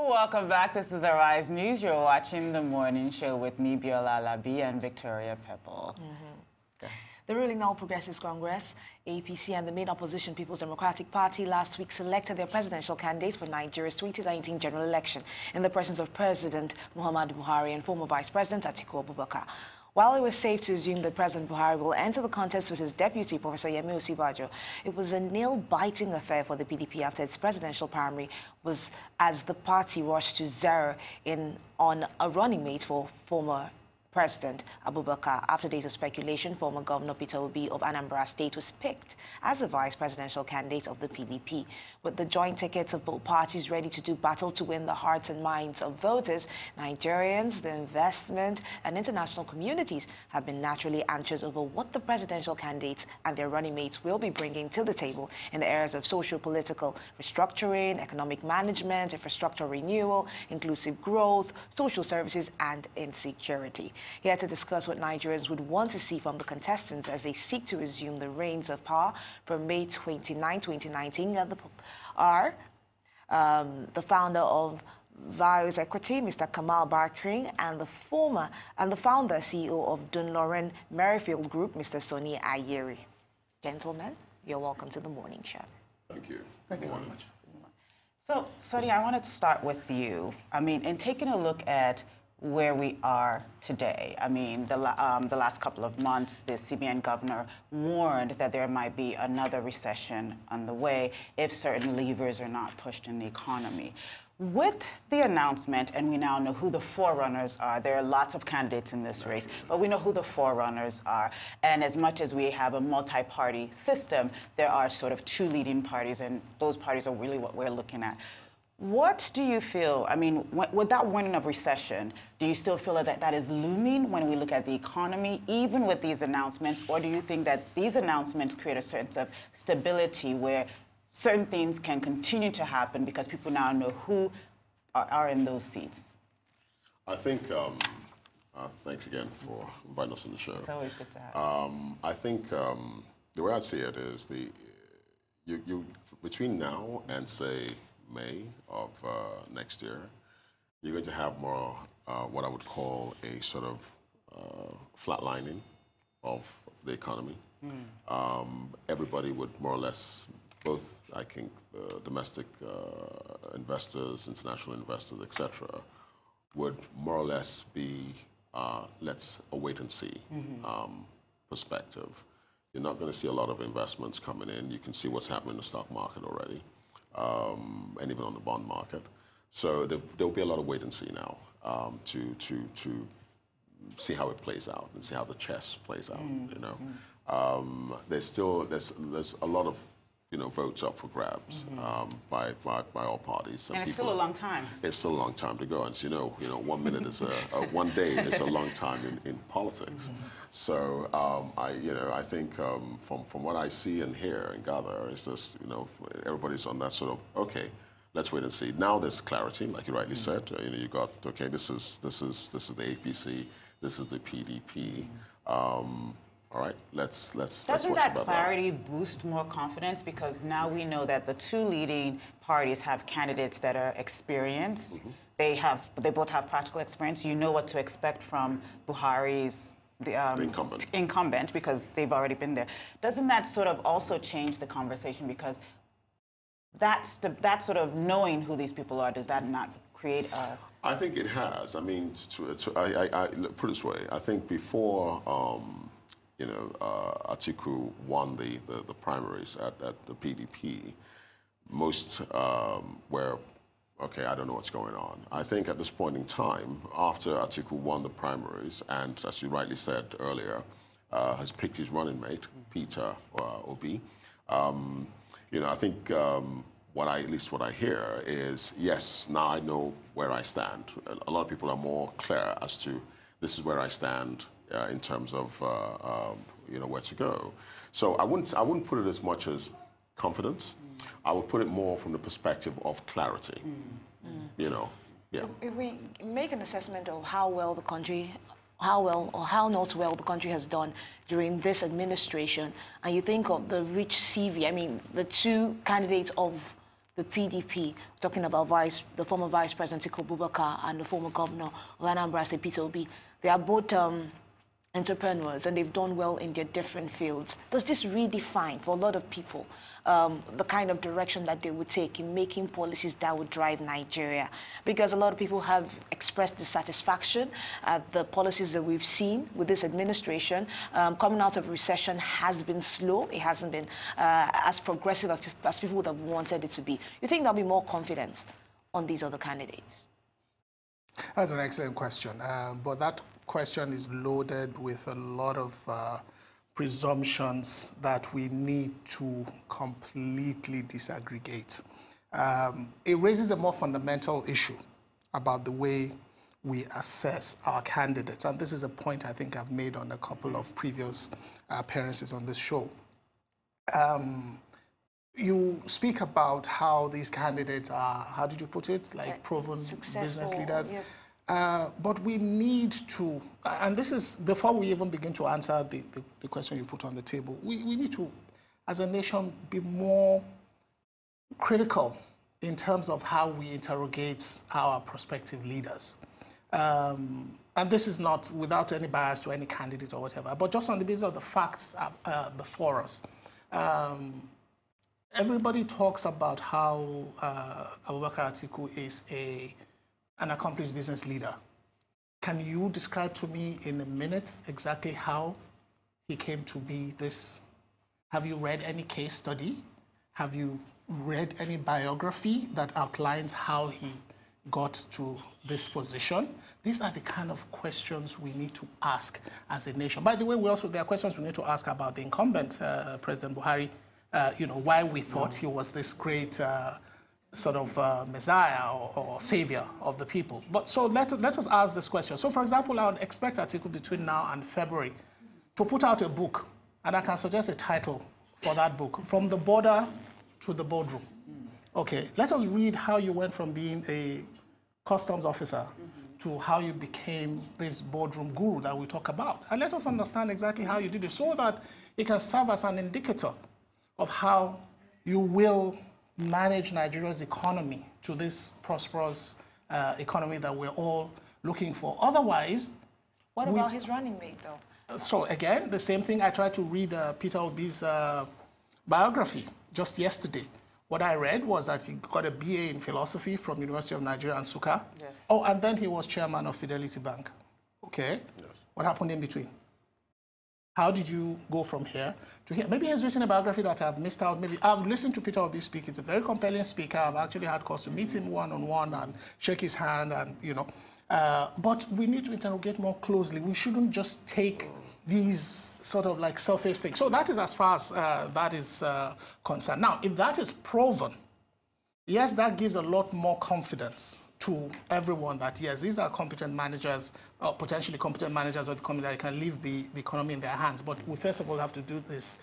Welcome back. This is Arise News. You're watching the morning show with me, Biola Labi, and Victoria Pepple. The ruling All Progressives Congress, APC, and the main opposition People's Democratic Party last week selected their presidential candidates for Nigeria's 2019 general election in the presence of President Muhammadu Buhari and former Vice President Atiku Abubakar. While it was safe to assume that President Buhari will enter the contest with his deputy, Professor Yemi Osinbajo, it was a nail-biting affair for the PDP after its presidential primary was as the party rushed to zero in on a running mate for former President Abubakar. After days of speculation, former Governor Peter Obi of Anambra State was picked as the vice presidential candidate of the PDP. With the joint tickets of both parties ready to do battle to win the hearts and minds of voters, Nigerians, the investment and international communities have been naturally anxious over what the presidential candidates and their running mates will be bringing to the table in the areas of socio-political restructuring, economic management, infrastructure renewal, inclusive growth, social services, and insecurity. Here to discuss what Nigerians would want to see from the contestants as they seek to resume the reins of power from May 29, 2019, are the founder of VIOS Equity, Mr. Kamal Bakrin, and the founder CEO of Dunn, Loren, Merrifield Group, Mr. Sonnie Ayere. Gentlemen, you're welcome to the morning show. Thank you. Thank you very much. So, Sonnie, I wanted to start with you. I mean, in taking a look at where we are today. I mean, the last couple of months, the CBN governor warned that there might be another recession on the way if certain levers are not pushed in the economy. With the announcement, and we now know who the forerunners are, there are lots of candidates in this race, but we know who the forerunners are. And as much as we have a multi-party system, there are sort of two leading parties, and those parties are really what we're looking at. What do you feel, I mean, with that warning of recession, do you still feel that that is looming when we look at the economy, even with these announcements, or do you think that these announcements create a sense of stability where certain things can continue to happen because people now know who are in those seats? I think, thanks again for inviting us on the show. It's always good to have you. I think the way I see it is between now and, say, May of next year, you're going to have more what I would call a sort of flatlining of the economy. Everybody would more or less, both I think domestic investors, international investors, etc., would more or less be let's a wait and see perspective. You're not going to see a lot of investments coming in. You can see what's happening in the stock market already. And even on the bond market. So there'll be a lot of wait and see now to see how it plays out and see how the chess plays out, you know. There's a lot of, you know, votes up for grabs by all parties. And it's still a long time. It's still a long time to go. And you know, 1 minute is one day is a long time in politics. So I think from what I see and hear and gather, is just, you know, everybody's on that sort of, okay, let's wait and see. Now there's clarity, like you rightly said. You know, you got, okay, this is the APC, this is the PDP. All right, let's Doesn't that clarity boost more confidence? Because now we know that the two leading parties have candidates that are experienced. They both have practical experience. You know what to expect from Buhari's the incumbent because they've already been there. Doesn't that sort of also change the conversation? Because that sort of knowing who these people are, does that not create a... I think it has. I mean, I put it this way. I think before you know, Atiku won the primaries at the PDP, most were, okay, I don't know what's going on. I think at this point in time, after Atiku won the primaries, and as you rightly said earlier, has picked his running mate, Peter Obi, you know, I think at least what I hear is, yes, now I know where I stand. A lot of people are more clear as to this is where I stand in terms of you know, where to go. So I wouldn't put it as much as confidence. I would put it more from the perspective of clarity. You know, yeah. If we make an assessment of how well the country, how well or how not well the country has done during this administration, and you think of the rich CV, I mean, the two candidates of the PDP, talking about the former Vice President Atiku Abubakar and the former Governor of Anambra State, Peter Obi, they are both entrepreneurs and they've done well in their different fields. Does this redefine for a lot of people the kind of direction that they would take in making policies that would drive Nigeria? Because a lot of people have expressed dissatisfaction at the policies that we've seen with this administration. Coming out of recession has been slow. It hasn't been as progressive as people would have wanted it to be. You think there'll be more confidence on these other candidates? That's an excellent question. But that question is loaded with a lot of presumptions that we need to completely disaggregate. It raises a more fundamental issue about the way we assess our candidates. And this is a point I think I've made on a couple of previous appearances on this show. You speak about how these candidates are, how did you put it, like proven business leaders. Yeah. But we need to, and this is before we even begin to answer the question you put on the table, we need to, as a nation, be more critical in terms of how we interrogate our prospective leaders. And this is not without any bias to any candidate or whatever, but just on the basis of the facts before us. Everybody talks about how Abubakar Atiku is an accomplished business leader. Can you describe to me in a minute exactly how he came to be this? Have you read any case study? Have you read any biography that outlines how he got to this position? These are the kind of questions we need to ask as a nation. By the way, there are questions we need to ask about the incumbent President Buhari. Why we thought he was this great sort of messiah or savior of the people. But so let us ask this question. So, for example, I would expect Atiku between now and February to put out a book, and I can suggest a title for that book, From the Border to the Boardroom. Okay, let us read how you went from being a customs officer to how you became this boardroom guru that we talk about. And let us understand exactly how you did it so that it can serve as an indicator of how you will manage Nigeria's economy to this prosperous economy that we're all looking for. Otherwise... What about his running mate, though? So, again, the same thing. I tried to read Peter Obi's biography just yesterday. What I read was that he got a BA in philosophy from University of Nigeria, Nsukka. Yes. Oh, and then he was chairman of Fidelity Bank. Okay. Yes. What happened in between? How did you go from here to here? Maybe he's written a biography that I've missed out. Maybe I've listened to Peter Obi speak. It's a very compelling speaker. I've actually had cause to meet him one-on-one and shake his hand and, but we need to interrogate more closely. We shouldn't just take these sort of like surface things. So that is as far as that is concerned. Now, if that is proven, yes, that gives a lot more confidence to everyone that, yes, these are competent managers, or potentially competent managers of the economy that can leave the economy in their hands. But we first of all have to do this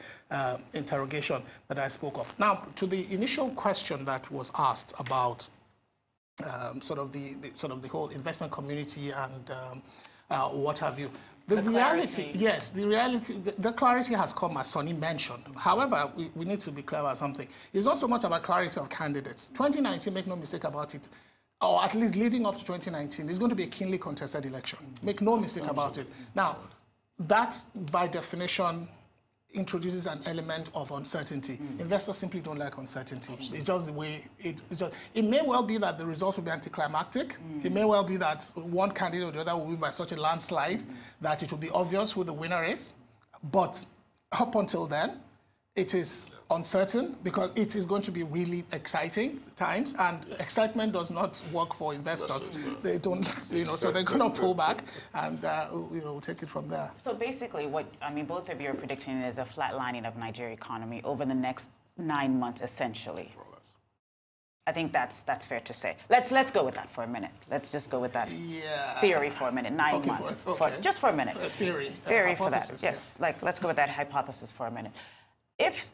interrogation that I spoke of. Now, to the initial question that was asked about sort of the whole investment community and what have you. The reality, yes, the clarity has come, as Sonnie mentioned. However, we need to be clear about something. It's not so much about clarity of candidates. 2019, make no mistake about it, or at least leading up to 2019, is going to be a keenly contested election. Make no mistake about it. Now, that, by definition, introduces an element of uncertainty. Investors simply don't like uncertainty. It's just the way it may well be that the results will be anticlimactic. It may well be that one candidate or the other will win by such a landslide that it will be obvious who the winner is. But up until then, it is uncertain because it is going to be really exciting times, and excitement does not work for investors. They don't, so they're going to pull back and, take it from there. So basically both of you are predicting is a flatlining of Nigeria economy over the next 9 months, essentially. I think that's fair to say. Let's go with that for a minute. Let's just go with that theory for a minute. 9 months. Just for a minute. Theory for that. Yes. Let's go with that hypothesis for a minute. If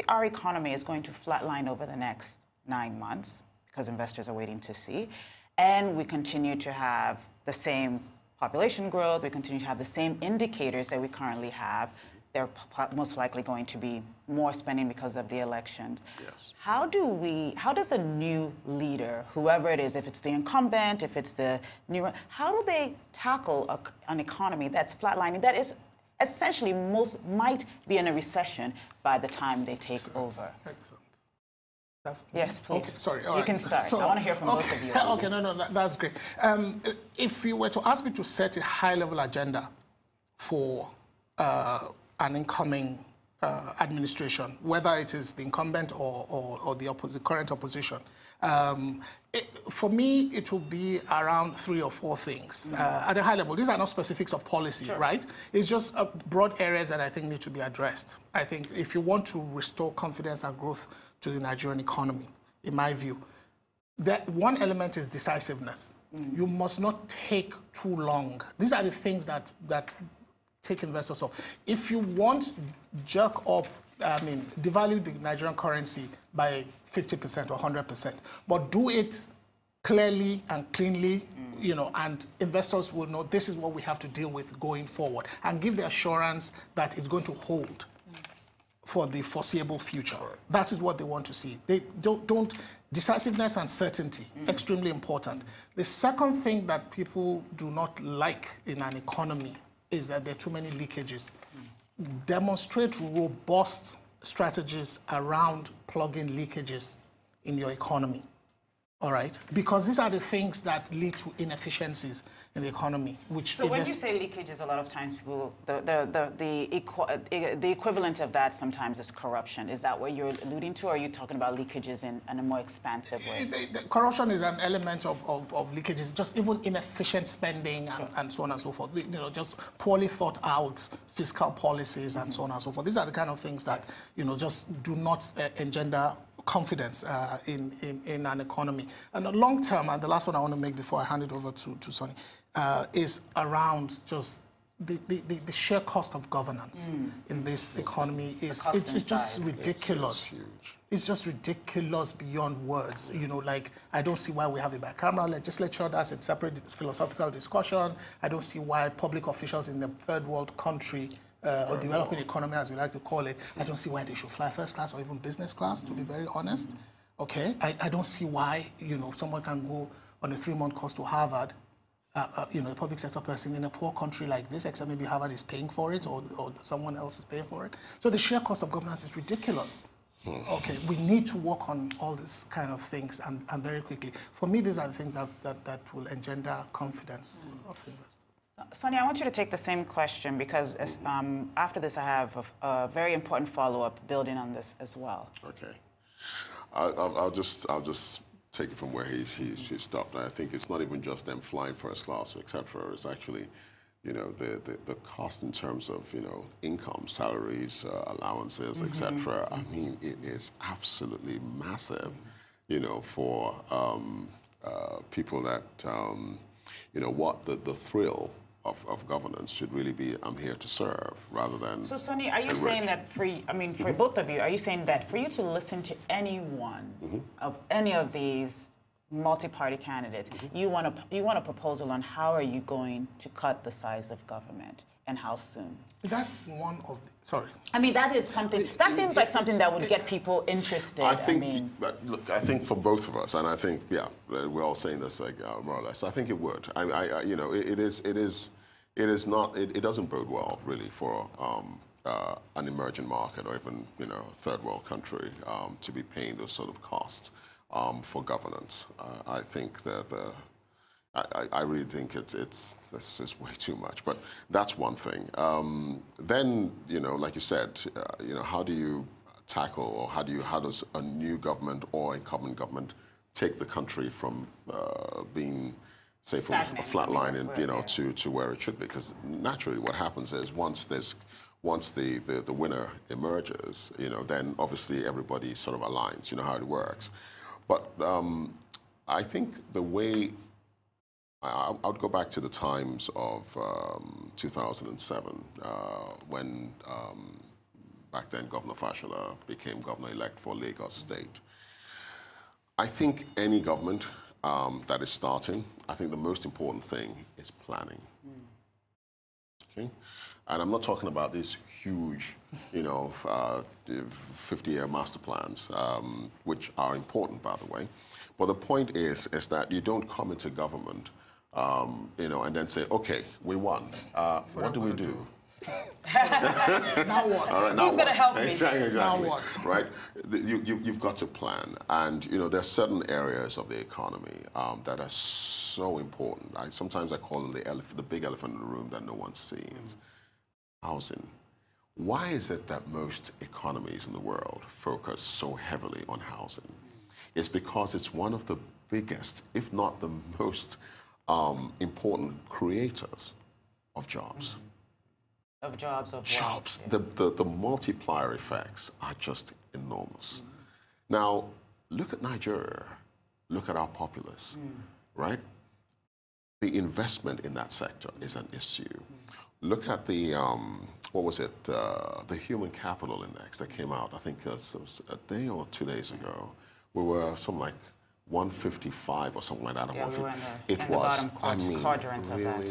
our economy is going to flatline over the next 9 months, because investors are waiting to see, and we continue to have the same population growth, we continue to have the same indicators that we currently have, there most likely going to be more spending because of the elections. Yes. How does a new leader, whoever it is, if it's the incumbent, if it's the new, how do they tackle an economy that's flatlining, that is essentially might be in a recession by the time they take over? Excellent. Yes, please. Okay, sorry. You can start. I want to hear from both of you. Okay, no, that's great. If you were to ask me to set a high-level agenda for an incoming administration, whether it is the incumbent or the current opposition, for me, it will be around 3 or 4 things at a high level. These are not specifics of policy, right? It's just broad areas that I think need to be addressed. I think if you want to restore confidence and growth to the Nigerian economy, in my view, that one element is decisiveness. You must not take too long. These are the things that take investors off. If you want devalue the Nigerian currency by 50% or 100%, but do it clearly and cleanly, and investors will know this is what we have to deal with going forward, and give the assurance that it's going to hold for the foreseeable future. That is what they want to see. They don't decisiveness and certainty, extremely important. The second thing that people do not like in an economy is that there are too many leakages. Demonstrate robust strategies around plugging leakages in your economy. All right, because these are the things that lead to inefficiencies in the economy. So when you say leakages, a lot of times people, the equivalent of that sometimes is corruption. Is that what you're alluding to, or are you talking about leakages in a more expansive way? Corruption is an element of leakages, just even inefficient spending and so on and so forth. Just poorly thought out fiscal policies and so on and so forth. These are the kind of things that just do not engender confidence in an economy. And the long term, and the last one I want to make before I hand it over to Sonnie, is around just the sheer cost of governance in this economy. It's just ridiculous. It's just ridiculous beyond words. Like, I don't see why we have a bicameral legislature. That's a separate philosophical discussion. I don't see why public officials in the third world country or developing economy, as we like to call it, I don't see why they should fly first class or even business class, to be very honest. Okay? I don't see why, someone can go on a 3-month course to Harvard, a public sector person in a poor country like this, except maybe Harvard is paying for it or someone else is paying for it. So the sheer cost of governance is ridiculous. Okay, we need to work on all these kind of things and very quickly. For me, these are the things that will engender confidence of investors. Sonnie, I want you to take the same question, because after this I have a very important follow-up building on this as well. Okay. I'll just take it from where he stopped. I think it's not even just them flying first class, etc. It's actually, the cost in terms of, income, salaries, allowances, etc. I mean, it is absolutely massive, for people that, what the thrill of governance should really be, I'm here to serve, rather than. So, Sonnie, are you saying that for both of you, are you saying that for you to listen to anyone of any of these multi-party candidates, you want a proposal on how are you going to cut the size of government and how soon? That's one of the, sorry. I mean, that is something, that seems like something that would get people interested. I think, but look, I think for both of us, and I think, yeah, we're all saying this like more or less, I think it would. It doesn't bode well really for an emerging market or even, third world country to be paying those sort of costs for governance. I think that I really think this is way too much, but that's one thing. Then, like you said, how do you tackle, or how does a new government or incumbent government take the country from being, say, from a flat line and, to where it should be? Because naturally what happens is once the winner emerges, then obviously everybody sort of aligns, how it works. But I think the way, I would go back to the times of 2007 when back then Governor Fashola became governor-elect for Lagos State. I think any government that is starting, I think the most important thing is planning. Okay? And I'm not talking about these huge, 50-year master plans, which are important, by the way. But the point is that you don't come into government, and then say, okay, we won. What do we do? Now what? Right, who's going to help me? Exactly. Now what? Right? You've got to plan. And, there are certain areas of the economy that are so important. Sometimes I call them the big elephant in the room that no one sees. Housing. Why is it that most economies in the world focus so heavily on housing? It's because it's one of the biggest, if not the most important creators of jobs. Of jobs, of jobs. Wealth. The multiplier effects are just enormous. Now, look at Nigeria. Look at our populace, right? The investment in that sector is an issue. Look at the, the Human Capital Index that came out, I think it was a day or 2 days ago. We were something like 155 or something like that. Yeah, we were in it the was, bottom quadrant of that.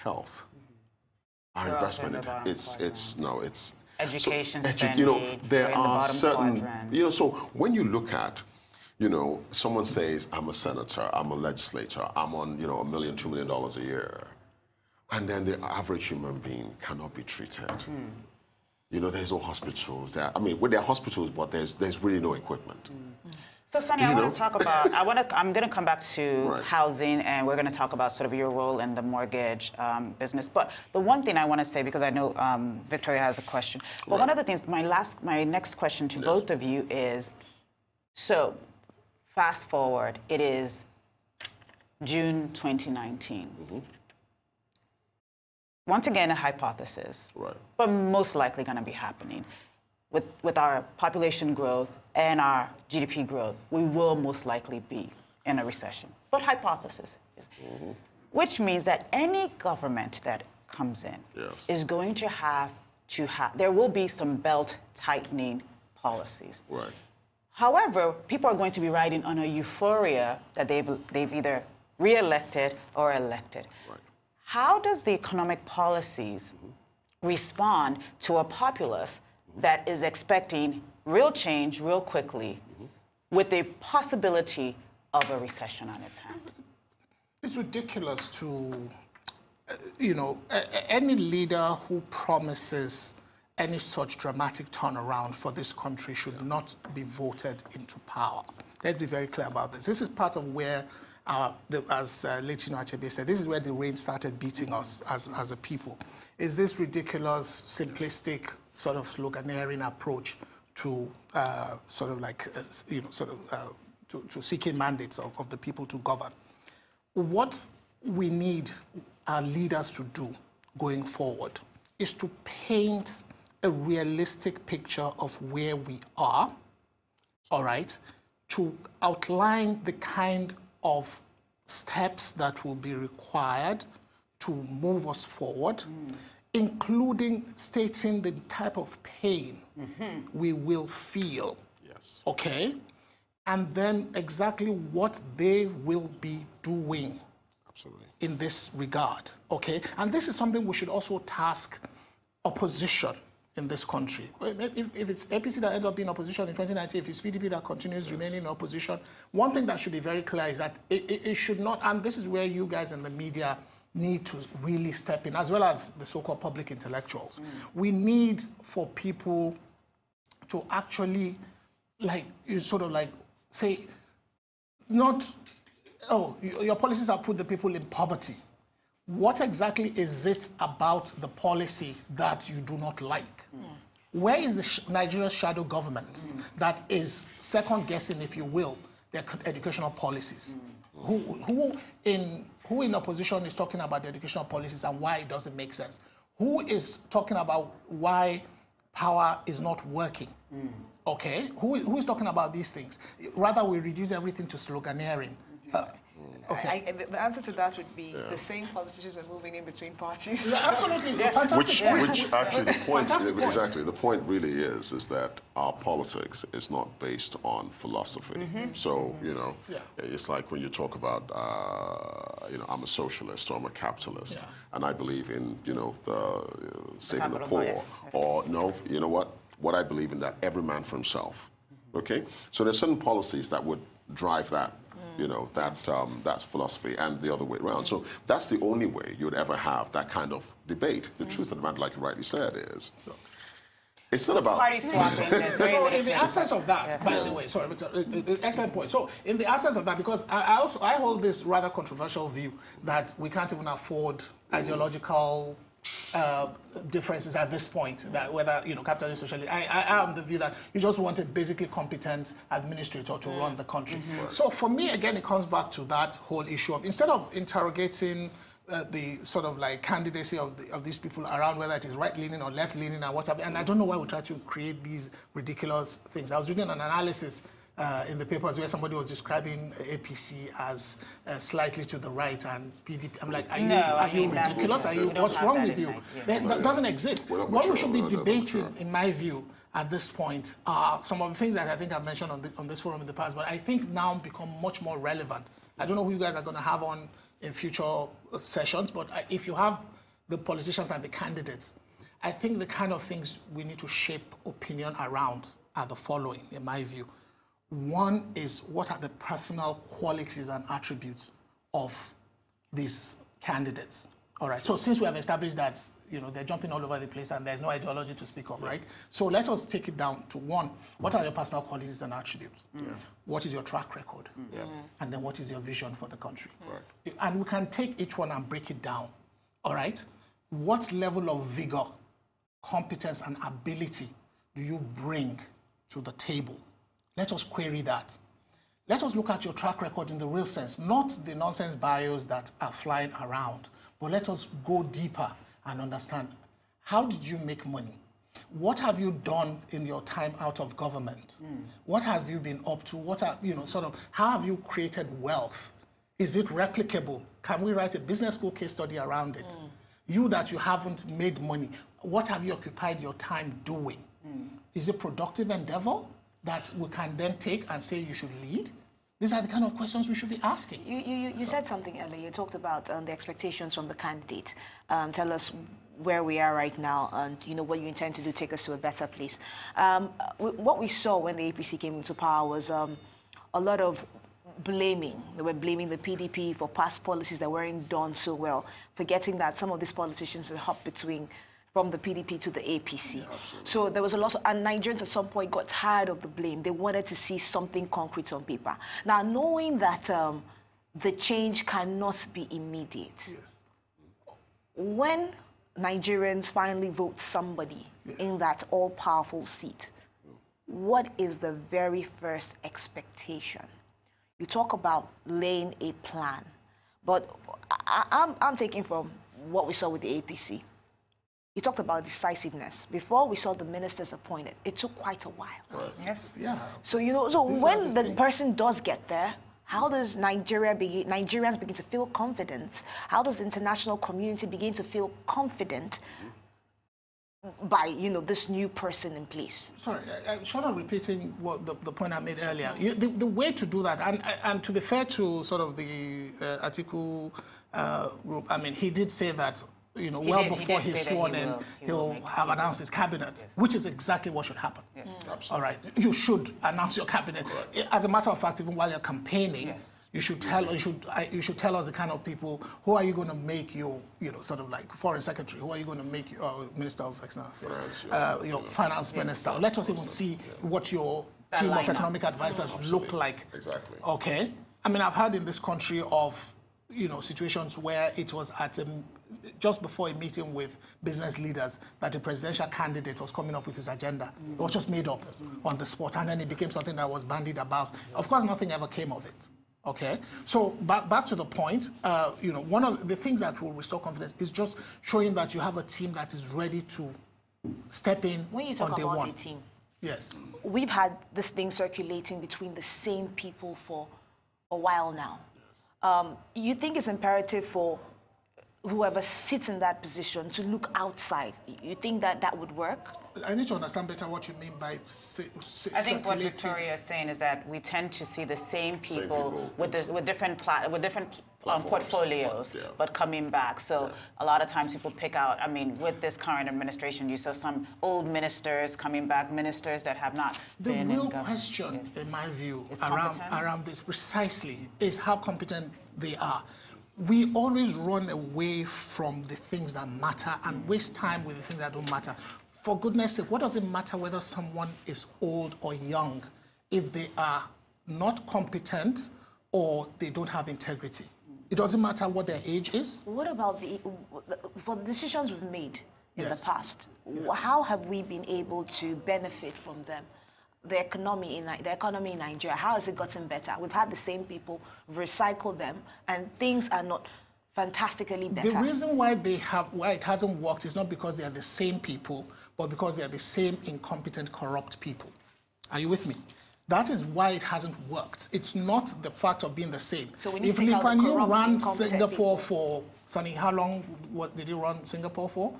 Health. Our investment in it's education so, spending. There are certain quadrant. So when you look at someone says, I'm a senator, I'm a legislator, I'm on $1 million, $2 million a year, and then the average human being cannot be treated. There's no hospitals. There are hospitals, but there's really no equipment. So, Sonnie, I want to talk about, I'm going to come back to housing, and we're going to talk about sort of your role in the mortgage business. But the one thing I want to say, because I know Victoria has a question, but one of the things, my next question to both of you is, so fast forward, it is June 2019. Once again, a hypothesis, but most likely going to be happening. With our population growth and our GDP growth, we will most likely be in a recession. But hypothesis, which means that any government that comes in is going to have there will be some belt tightening policies. However, people are going to be riding on a euphoria that they've either re-elected or elected. How does the economic policies respond to a populace that is expecting real change real quickly with the possibility of a recession on its hands? It's ridiculous to, any leader who promises any such dramatic turnaround for this country should not be voted into power. Let's be very clear about this. This is part of where, as Lechino Achebe said, this is where the rain started beating us as a people. Is this ridiculous, simplistic, sort of sloganeering approach to to seeking mandates of the people to govern? What we need our leaders to do going forward is to paint a realistic picture of where we are, all right, to outline the kind of steps that will be required to move us forward, including stating the type of pain we will feel, okay? And then exactly what they will be doing in this regard, okay? And this is something we should also task opposition in this country. If it's APC that ends up being opposition in 2019, if it's PDP that continues remaining in opposition, one thing that should be very clear is that it should not, and this is where you guys in the media need to really step in, as well as the so-called public intellectuals. We need for people to actually, say, not, oh, your policies have put the people in poverty. What exactly is it about the policy that you do not like? Where is the Nigeria's shadow government that is second-guessing, if you will, their educational policies? Who in opposition is talking about the educational policies and why it doesn't make sense? Who is talking about why power is not working? Okay, who is talking about these things? Rather, we reduce everything to sloganeering Okay. The answer to that would be the same politicians are moving in between parties. Absolutely, fantastic point. Which actually the point, Fantastic point. exactly, the point really is that our politics is not based on philosophy. So, you know, it's like when you talk about, you know, I'm a socialist or I'm a capitalist, and I believe in, you know, saving the poor. Or, no, you know what I believe in, that every man for himself. Okay? So there's certain policies that would drive that. You know, that's philosophy, and the other way around. So that's the only way you'd ever have that kind of debate. The truth of the matter, like you rightly said, is it's not about party swapping. So in the absence of that, by the way, sorry, excellent point. So in the absence of that, because I hold this rather controversial view that we can't even afford ideological differences at this point, that whether, you know, capitalist, socialist, I am the view that you just want a basically competent administrator to run the country. So for me, again, it comes back to that whole issue of, instead of interrogating the sort of like candidacy of these people around whether it is right-leaning or left-leaning and whatever, and I don't know why we try to create these ridiculous things. I was reading an analysis in the papers where somebody was describing APC as slightly to the right and PDP. I'm like, are you ridiculous? What's wrong with you? That doesn't exist. What we should be debating, in my view, at this point, are some of the things that I think I've mentioned on this forum in the past, but I think now become much more relevant. I don't know who you guys are going to have on in future sessions, but if you have the politicians and the candidates, I think the kind of things we need to shape opinion around are the following, in my view. One is, what are the personal qualities and attributes of these candidates? All right, so since we have established that, you know, they're jumping all over the place and there's no ideology to speak of, right? So let us take it down to one. What are your personal qualities and attributes? What is your track record? And then what is your vision for the country? And we can take each one and break it down, all right? What level of vigor, competence, and ability do you bring to the table? Let us query that. Let us look at your track record in the real sense, not the nonsense bios that are flying around, but let us go deeper and understand, how did you make money? What have you done in your time out of government? What have you been up to? What are, you know, sort of, how have you created wealth? Is it replicable? Can we write a business school case study around it? You that you haven't made money, what have you occupied your time doing? Is it productive endeavor that we can then take and say you should lead? These are the kind of questions we should be asking. You said something earlier. You talked about the expectations from the candidates. Tell us where we are right now and, you know, what you intend to do, take us to a better place. What we saw when the APC came into power was a lot of blaming. They were blaming the PDP for past policies that weren't done so well, forgetting that some of these politicians had hopped between from the PDP to the APC. So there was a lot of, and Nigerians at some point got tired of the blame. They wanted to see something concrete on paper. Now, knowing that the change cannot be immediate, when Nigerians finally vote somebody in that all-powerful seat, what is the very first expectation? You talk about laying a plan, but I'm taking from what we saw with the APC. You talked about decisiveness. Before we saw the ministers appointed, it took quite a while. Yes. So, you know, so when the person does get there, how does Nigerians begin to feel confident? How does the international community begin to feel confident by, you know, this new person in place? Sorry, short of repeating what the point I made earlier, the way to do that, and to be fair to sort of the Atiku group, I mean, he did say that, you know, before he's sworn in, he'll have announced his cabinet, which is exactly what should happen. All right, you should announce your cabinet. As a matter of fact, even while you're campaigning, you should tell us the kind of people, who are you going to make your, you know, sort of like foreign secretary, who are you going to make your minister of external affairs, your finance minister. Let us even see what your team of economic advisors look like. Okay, I mean, I've heard in this country of, you know, situations where it was at just before a meeting with business leaders that a presidential candidate was coming up with his agenda. It was just made up on the spot, and then it became something that was bandied about. Of course, nothing ever came of it. Okay, so back to the point, you know, one of the things that will restore confidence is just showing that you have a team that is ready to step in when you talk on day about one. a team, we've had this thing circulating between the same people for a while now. you think it's imperative for whoever sits in that position to look outside? You think that that would work? I need to understand better what you mean by I think what Victoria is saying is that we tend to see the same people with different portfolios, but coming back. So a lot of times people pick out, I mean, with this current administration, you saw some old ministers coming back, ministers that have not been in government. The real question, in my view, around this precisely is how competent they are. We always run away from the things that matter and waste time with the things that don't matter. For goodness sake, what does it matter whether someone is old or young if they are not competent or they don't have integrity? It doesn't matter what their age is. What about for the decisions we've made in the past? How have we been able to benefit from them? The economy in Nigeria, how has it gotten better? We've had the same people, recycle them, and things are not fantastically better. The reason why it hasn't worked is not because they are the same people, but because they are the same incompetent, corrupt people. Are you with me? That is why it hasn't worked. It's not the fact of being the same. So we need to take out the corrupt, when you ran Singapore people. For, Sonnie, how long did you run Singapore for?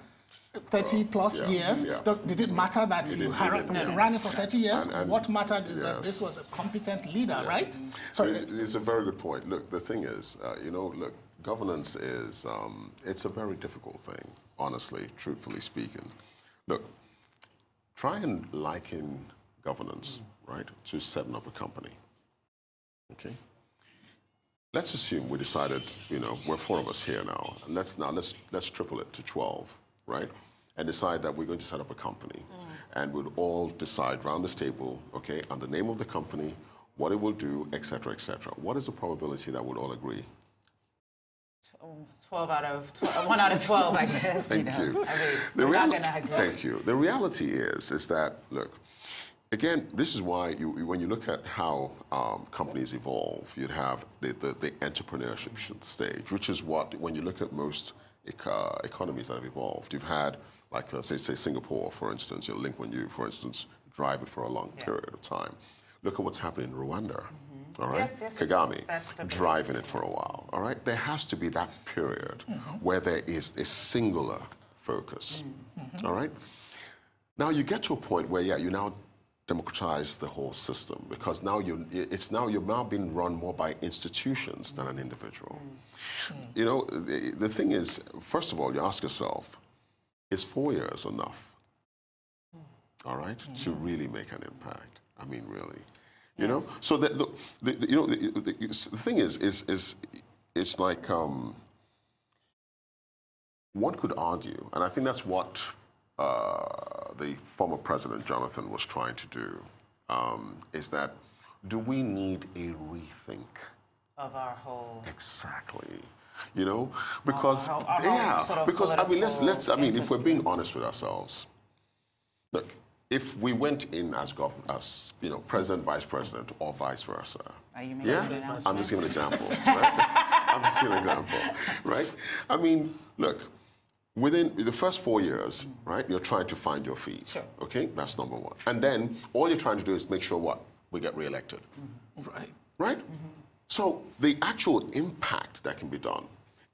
30 plus years. Did it matter that you ran it for 30 years? And what mattered is that this was a competent leader, right? Sorry. It's a very good point. Look, the thing is, look, governance is, it's a very difficult thing, honestly, truthfully speaking. Look, try and liken governance, right, to setting up a company, okay? Let's assume we decided, we're 4 of us here now, and let's triple it to 12. Right, and decide that we're going to set up a company, and we'll all decide around this table, okay, on the name of the company, what it will do, etc., etc. What is the probability that we'll all agree? 1 out of 12, I guess. Thank you. I mean, we're not going to agree. Thank you. The reality is that, look, again, this is why when you look at how companies evolve, you'd have the entrepreneurship stage, which is what, when you look at most economies that have evolved. You've had, like, let's say Singapore, for instance, Lin Kuan Yew, for instance, drive it for a long period of time. Look at what's happening in Rwanda, all right? Yes, Kagame, driving it for a while, all right? There has to be that period where there is a singular focus, all right? Now you get to a point where, you now democratize the whole system, because now you're now being run more by institutions than an individual. The thing is, first of all, you ask yourself, is 4 years enough? All right, to really make an impact. I mean, really, So the thing is it's like one could argue, and I think that's what the former President Jonathan was trying to do, is that, do we need a rethink of our whole... Exactly. Because, because, I mean, if we're being honest with ourselves, look, if we went in as president, vice president, or vice versa, I'm just giving an example, right? I'm just giving an example, right? I mean, look, within the first 4 years, right, you're trying to find your feet. Sure. Okay, that's number one. And then all you're trying to do is make sure we get reelected. Right. Right? So the actual impact that can be done,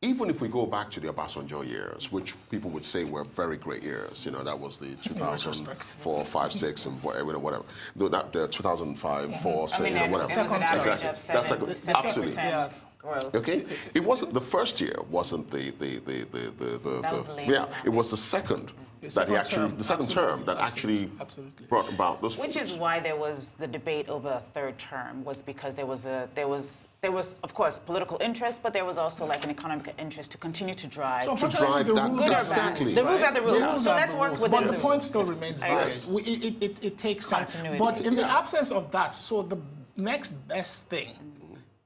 even if we go back to the Obasanjo years, which people would say were very great years, that was the 2004, 5, 6, and whatever. The 2005, 4, 6, whatever. It was an average of 7%. Absolutely. Growth. Okay, it wasn't the first year. Wasn't it was the second the second term that actually brought about those. Which is why there was the debate over a third term, was because there was of course political interest, but there was also like an economic interest to continue to drive. So that exactly. The rules are the rules. So let's work with But the point still remains valid. It takes time. But in the absence of that, so the next best thing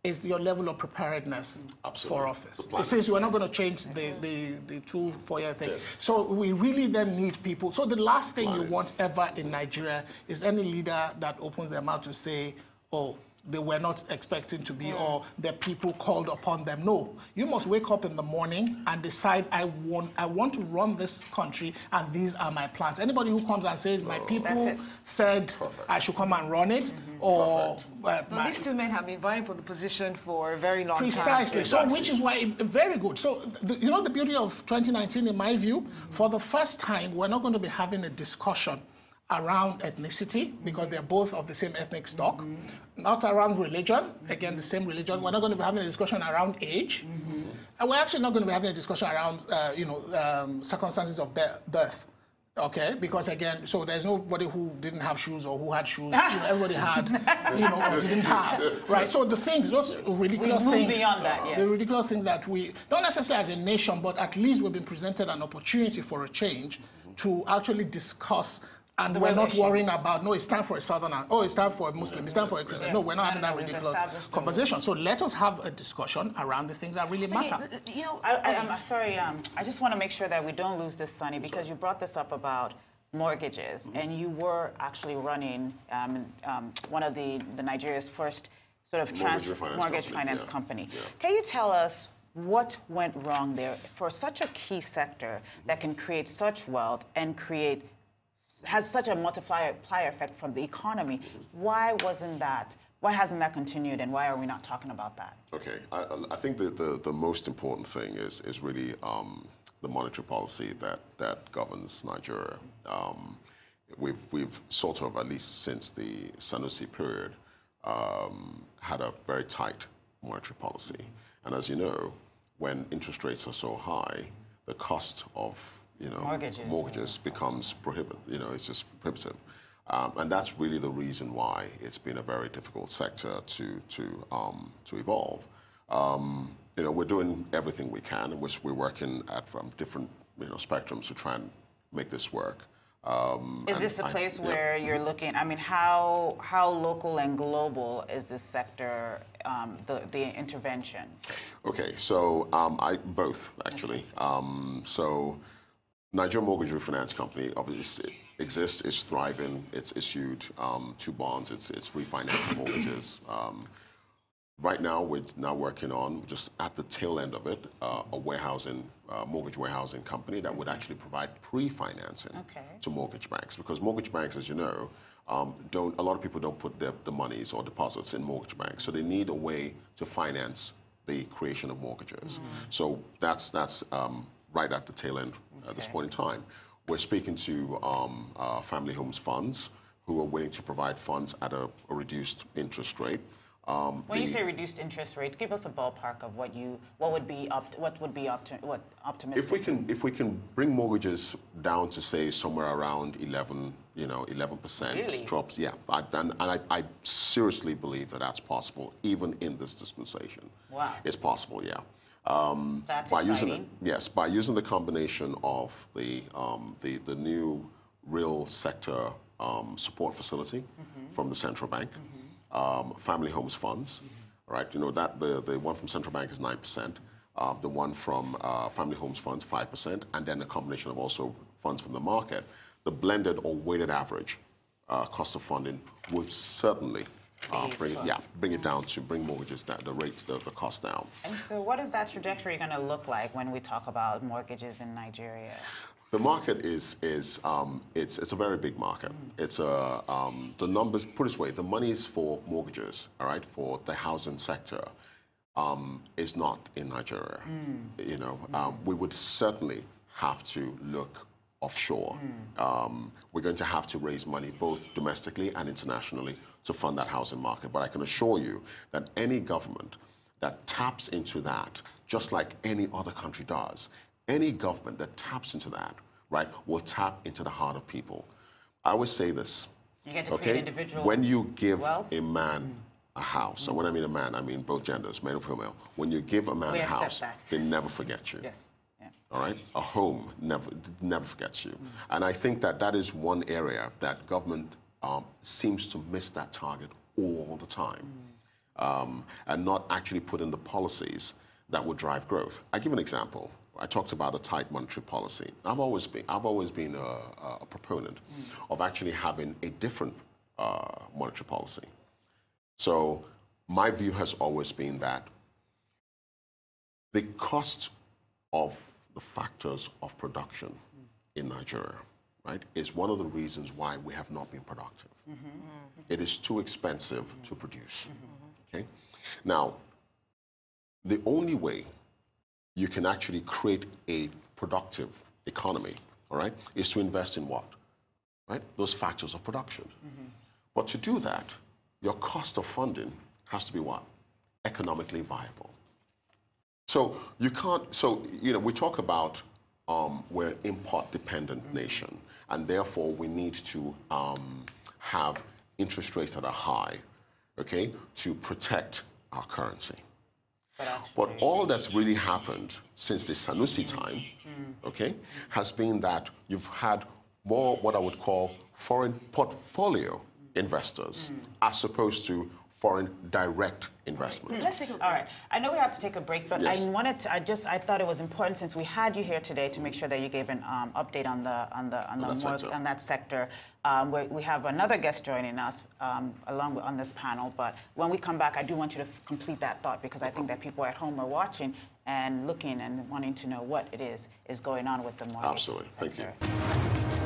is your level of preparedness for office. Since you are not going to change the 2 4-year thing. Yes. So we really then need people. So the last thing you want ever in Nigeria is any leader that opens their mouth to say, oh, they were not expecting to be, or the people called upon them. No, you must wake up in the morning and decide, I want to run this country, and these are my plans. Anybody who comes and says, my people said I should come and run it, or... these two men have been vying for the position for a very long time. Precisely. So, which is why, very good. So, you know, the beauty of 2019, in my view, for the first time, we're not going to be having a discussion around ethnicity, because they're both of the same ethnic stock, not around religion, again, the same religion. We're not going to be having a discussion around age, and we're actually not going to be having a discussion around, circumstances of birth. Okay, because again, so there's nobody who didn't have shoes or who had shoes. Everybody had, or didn't have, right? So the things, those ridiculous things, beyond that, the ridiculous things that we, not necessarily as a nation, but at least we've been presented an opportunity for a change to actually discuss. And we're not worrying about, no, it's time for a Southerner, oh, it's time for a Muslim, it's time for a Christian. No, we're not having that ridiculous conversation. So let us have a discussion around the things that really matter. I'm sorry, I just want to make sure that we don't lose this, Sonnie, because you brought this up about mortgages, and you were actually running one of the Nigeria's first sort of mortgage finance company. Yeah. Can you tell us what went wrong there for such a key sector that can create such wealth and has such a multiplier effect from the economy? Why hasn't that continued, and why are we not talking about that? Okay, I think the most important thing is really the monetary policy that governs Nigeria. We've sort of, at least since the Sanusi period, had a very tight monetary policy. And as you know, when interest rates are so high, the cost of mortgages becomes prohibitive. It's just prohibitive, and that's really the reason why it's been a very difficult sector to evolve. We're doing everything we can, and we're working from different spectrums to try and make this work. Is this a place where you're looking? I mean, how local and global is this sector? The intervention. Okay, so both actually. So. Nigeria Mortgage Refinance Company obviously exists, it's thriving, it's issued 2 bonds, it's refinancing mortgages. Right now, we're now working on, just at the tail end of it, a mortgage warehousing company that would actually provide pre-financing to mortgage banks. Because mortgage banks, as you know, a lot of people don't put the monies or deposits in mortgage banks, so they need a way to finance the creation of mortgages. So that's right at the tail end at this point in time. We're speaking to family homes funds who are willing to provide funds at a reduced interest rate. When you say reduced interest rate, give us a ballpark of what would be optimistic. If we can bring mortgages down to say somewhere around 11%, really? drops, yeah. And I seriously believe that that's possible, even in this dispensation. Wow. It's possible, yeah. That's by exciting. By using the combination of the new real sector support facility from the central bank, family homes funds, right? That the one from central bank is 9%, the one from family homes funds 5%, and then a combination of also funds from the market. The blended or weighted average cost of funding would certainly bring it down to bring mortgages down, the cost down. And so what is that trajectory going to look like when we talk about mortgages in Nigeria? The market is it's a very big market. It's the numbers, put it this way, the monies for mortgages, all right, for the housing sector is not in Nigeria. We would certainly have to look offshore. We're going to have to raise money both domestically and internationally to fund that housing market. But I can assure you that any government that taps into that, just like any other country does, any government that taps into that, right, will tap into the heart of people. I always say this, you get to create individual when you give wealth? a man a house, and when I mean a man, I mean both genders, male and female, when you give a man a house, they never forget you. Yes. All right, a home never forgets you, and I think that is one area that government seems to miss that target all the time, and not actually put in the policies that would drive growth. I give an example. I talked about a tight monetary policy. I've always been a proponent of actually having a different monetary policy. So my view has always been that the cost of the factors of production in Nigeria, right, is one of the reasons why we have not been productive. It is too expensive to produce. Okay? Now, the only way you can actually create a productive economy, all right, is to invest in what? Right? Those factors of production. But to do that, your cost of funding has to be what? Economically viable. So you can't, so, you know, we talk about we're an import-dependent nation, and therefore we need to have interest rates that are high, okay, to protect our currency. But all that's really happened since the Sanusi time, okay, has been that you've had more what I would call foreign portfolio investors as opposed to foreign direct investment. Let's take all right. I know we have to take a break, but yes. I thought it was important, since we had you here today, to make sure that you gave an update on that sector. We have another guest joining us on this panel, but when we come back, I do want you to complete that thought, because I think that people at home are watching and looking and wanting to know what it is going on with the mortgage Absolutely. sector. Thank you.